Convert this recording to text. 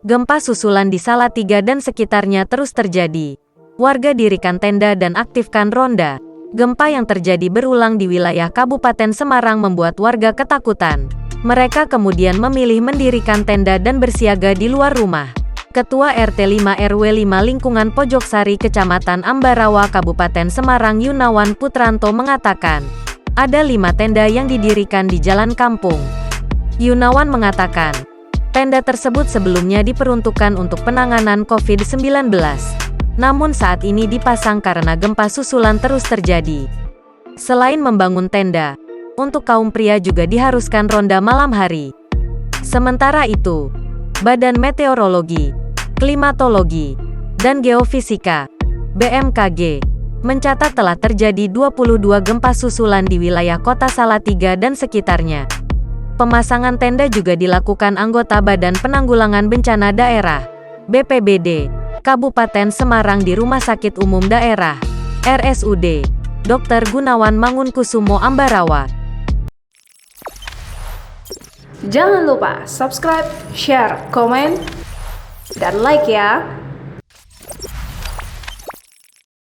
Gempa susulan di Salatiga dan sekitarnya terus terjadi. Warga dirikan tenda dan aktifkan ronda. Gempa yang terjadi berulang di wilayah Kabupaten Semarang membuat warga ketakutan. Mereka kemudian memilih mendirikan tenda dan bersiaga di luar rumah. Ketua RT 5 RW 5 lingkungan Pojoksari Kecamatan Ambarawa Kabupaten Semarang Yunawan Putranto mengatakan, ada 5 tenda yang didirikan di jalan kampung. Yunawan mengatakan, tenda tersebut sebelumnya diperuntukkan untuk penanganan COVID-19. Namun saat ini dipasang karena gempa susulan terus terjadi. Selain membangun tenda, untuk kaum pria juga diharuskan ronda malam hari. Sementara itu, Badan Meteorologi, Klimatologi, dan Geofisika (BMKG) mencatat telah terjadi 22 gempa susulan di wilayah kota Salatiga dan sekitarnya. Pemasangan tenda juga dilakukan anggota Badan Penanggulangan Bencana Daerah (BPBD) Kabupaten Semarang di Rumah Sakit Umum Daerah RSUD Dr. Gunawan Mangunkusumo Ambarawa. Jangan lupa subscribe, share, komen, dan like ya.